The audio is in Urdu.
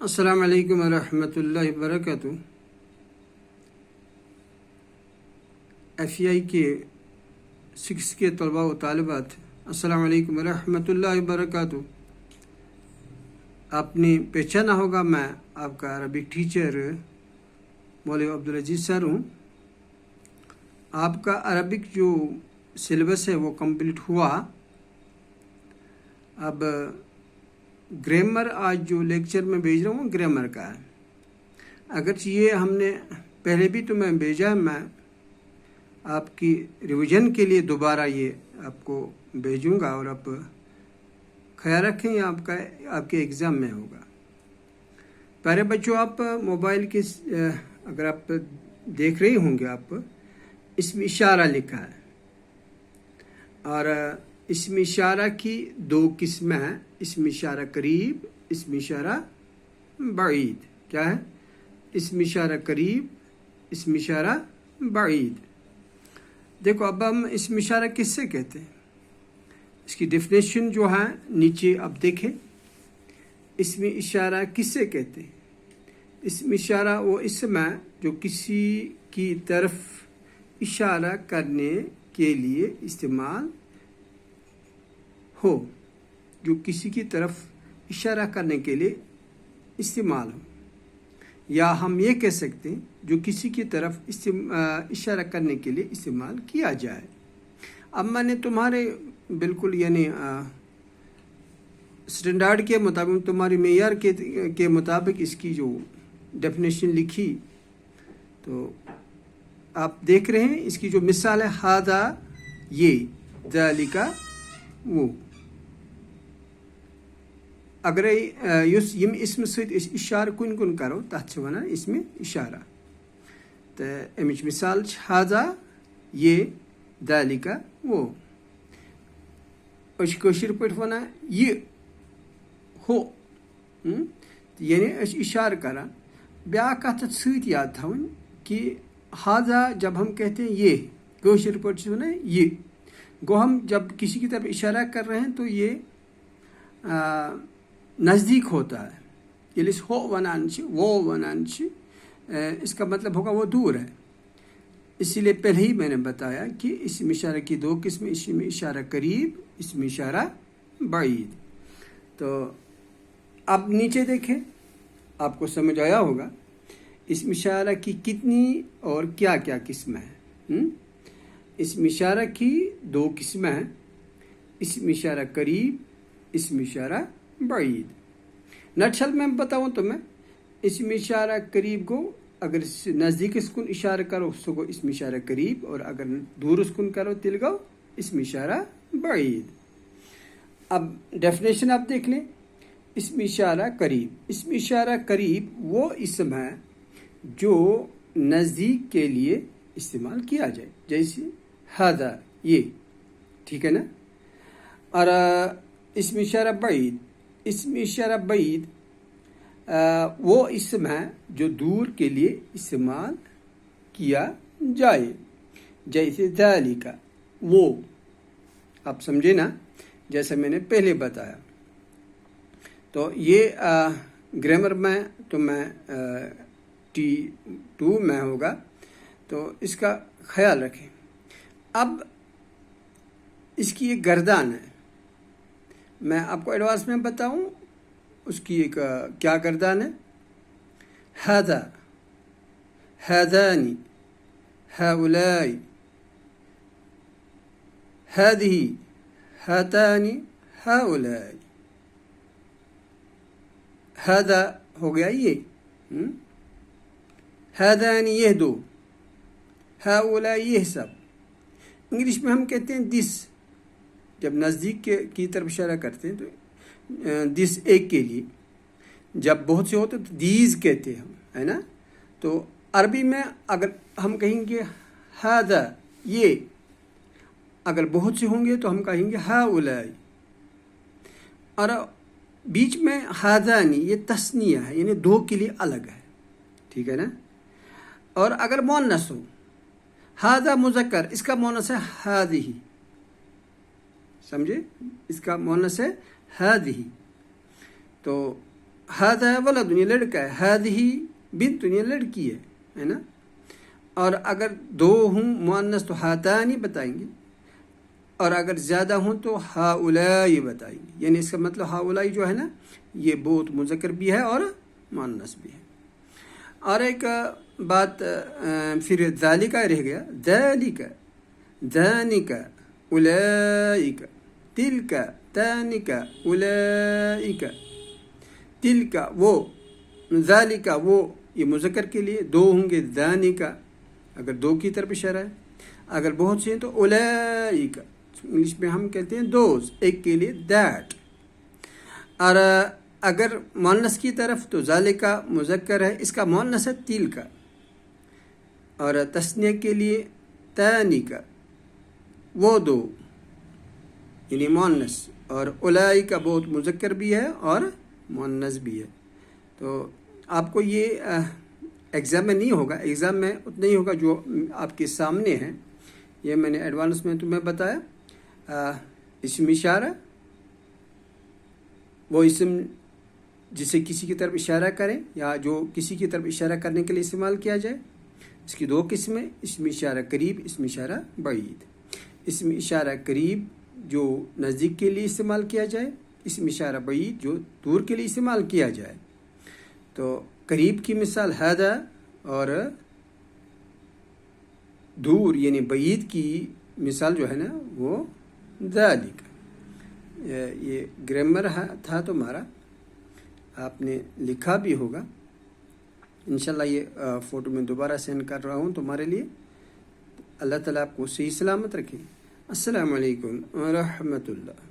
السلام علیکم ورحمۃ اللہ وبرکاتہ۔ FEI کے 6 کے طلباء و طالبات، السلام علیکم ورحمۃ اللہ وبرکاتہ۔ آپ نے پہچانا ہوگا میں آپ کا عربک ٹیچر مولوی عبدالعزیز سر ہوں۔ آپ کا عربک جو سلیبس ہے وہ کمپلیٹ ہوا۔ اب گرامر آج جو لیکچر میں بھیج رہا ہوں گرامر کا ہے، اگرچہ یہ ہم نے پہلے بھی تو میں بھیجا، میں آپ کی ریویژن کے لیے دوبارہ یہ آپ کو بھیجوں گا، اور آپ خیال رکھیں یہ آپ کے ایگزام میں ہوگا۔ پیارے بچوں، آپ موبائل کے اگر آپ دیکھ رہے ہوں گے، آپ اس میں اشارہ لکھا ہے، اور اسم اشارہ کی 2 قسمیں ہیں، اسم اشارہ قریب، اسم اشارہ بعید۔ کیا ہے؟ اسم اشارہ قریب، اسم اشارہ بعید۔ دیکھو اب ہم اسم اشارہ کس سے کہتے ہیں، اس کی ڈیفینیشن جو ہے نیچے اب دیکھیں۔ اسم اشارہ کس سے کہتے ہیں؟ اسم اشارہ وہ اسم ہے جو کسی کی طرف اشارہ کرنے کے لیے استعمال ہو، جو کسی کی طرف اشارہ کرنے کے لیے استعمال ہو، یا ہم یہ کہہ سکتے ہیں جو کسی کی طرف اشارہ کرنے کے لیے استعمال کیا جائے۔ اب میں نے تمہارے بالکل یعنی اسٹینڈرڈ کے مطابق، تمہاری معیار کے مطابق اس کی جو ڈیفینیشن لکھی، تو آپ دیکھ رہے ہیں اس کی جو مثال ہے، ہاذا یہ، ذالک وہ۔ اگر یم اسم سۭتۍ أسۍ اشارہ کُن کرو تتھ چھِ ونان اسم اشارہ۔ تو امچ مثال چھِ ہاذا یہ، ذالک وہ۔ أسۍ چھِ کٲشِر پٲٹھۍ ونان یہ ہو، یعنی أسۍ اشارہ کران۔ بیاکھ کتھ اتھ سۭتۍ یاد تھاوٕنۍ کہ ہاذا جب ہم کہتے ہیں یہ، کٲشِر پٲٹھۍ چھِ ونان یہ، گو ہم جب کسی کی طرف اشارہ کر رہے ہیں تو یہ نزدیک ہوتا ہے۔ ییٚلہِ أسۍ ہو ونان چھِ، وہ ونان چھِ، اس کا مطلب ہوگا وہ دور ہے۔ اسی لیے پہلے ہی میں نے بتایا کہ اسم اشارہ کی 2 قسمیں، اسم اشارہ قریب، اسم اشارہ بعید۔ تو اب نیچے دیکھیں، آپ کو سمجھ آیا ہوگا اسم اشارہ کی کتنی اور کیا کیا قسمیں ہیں۔ اسم اشارہ کی 2 قسمیں ہیں، اسم اشارہ قریب، اسم اشارہ بعید۔ نٹشل میں بتاؤں تو میں اسم اشارہ قریب کو اگر نزدیک اس کن اشارہ کرو سو گو اسم اشارہ قریب، اور اگر دور اس کن کرو تیل گو اسم اشارہ بعید۔ اب ڈیفینیشن آپ دیکھ لیں، اسم اشارہ قریب۔ اسم اشارہ قریب وہ اسم ہے جو نزدیک کے لیے استعمال کیا جائے، جیسے ہاذا یہ، ٹھیک ہے نا۔ اور اسم اشارہ بعید، اسم اشارہ بعید وہ اسم ہے جو دور کے لیے استعمال کیا جائے، جیسے ذالک وہ۔ آپ سمجھے نا، جیسا میں نے پہلے بتایا۔ تو یہ گرامر میں تو میں T2 میں ہوگا، تو اس کا خیال رکھیں۔ اب اس کی ایک گردان ہے، میں آپ کو ایڈوانس میں بتاؤں اس کی ایک کیا گردان ہے۔ ہاذا، ہاذانی، ہؤلاء، ہذہ، ہاتانی، ہؤلاء۔ ہاذا ہو گیا یہ، ہذانی یہ 2، ہؤلاء یہ سب۔ انگلش میں ہم کہتے ہیں دس، جب نزدیک کی طرف اشارہ کرتے ہیں تو دس ایک کے لیے، جب بہت سے ہوتے تو دیز کہتے ہیں ہم، ہے نا۔ تو عربی میں اگر ہم کہیں گے ہاذا یہ، اگر بہت سے ہوں گے تو ہم کہیں گے ہؤلاء۔ اور بیچ میں ہاذانی یہ تثنیہ ہے، یعنی 2 کے لیے الگ ہے، ٹھیک ہے نا۔ اور اگر مؤنث ہو، ہاذا مذکر، اس کا مؤنث ہے ہذہ، سمجھے، اس کا مؤنث ہے ہذہ۔ تو ہاذا ولد یہ لڑکا ہے، ہذہ بنت یہ لڑکی ہے نا. اور اگر دو ہوں مؤنث تو ہاتانی بتائیں گے، اور اگر زیادہ ہوں تو ہاؤلائی بتائیں گے. یعنی اس کا مطلب ہاؤلائی جو ہے نا یہ بہت مذکر بھی ہے اور مؤنث بھی ہے. اور ایک بات پھر ذالک رہ گیا، ذالک ذانک اولئک تلک تانک اولئک. تلک وہ، ذالک وہ یہ مذکر کے لیے، دو ہوں گے ذانک اگر دو کی طرف اشارہ ہے، اگر بہت سے ہیں تو اولئک انگلش میں ہم کہتے ہیں دوز، ایک کے لیے دیٹ. اور اگر مؤنث کی طرف تو ذالک مذکر ہے، اس کا مؤنث ہے تلک. اور تثنیہ کے لیے تانک وہ دو یعنی مؤنث، اور اولئک بہت مذکر بھی ہے اور مؤنث بھی ہے. تو آپ کو یہ ایگزام میں نہیں ہوگا، ایگزام میں اتنا ہی ہوگا جو آپ کے سامنے ہے. یہ میں نے ایڈوانس میں تمہیں بتایا. اسم اشارہ وہ اسم جسے کسی کی طرف اشارہ کریں یا جو کسی کی طرف اشارہ کرنے کے لیے استعمال کیا جائے. اس کی دو قسمیں، اسم اشارہ قریب، اسم اشارہ بعید. اسم اشارہ قریب جو نزدیک کے لیے استعمال کیا جائے، اسم اشارہ بعید جو دور کے لیے استعمال کیا جائے. تو قریب کی مثال ہذا، اور دور یعنی بعید کی مثال جو ہے نا وہ ذالک. یہ گرامر تھا تمہارا، آپ نے لکھا بھی ہوگا. انشاءاللہ یہ فوٹو میں دوبارہ سینڈ کر رہا ہوں تمہارے لیے. اللہ تعالیٰ آپ کو صحیح سلامت رکھے. السلام علیکم ورحمۃ اللہ.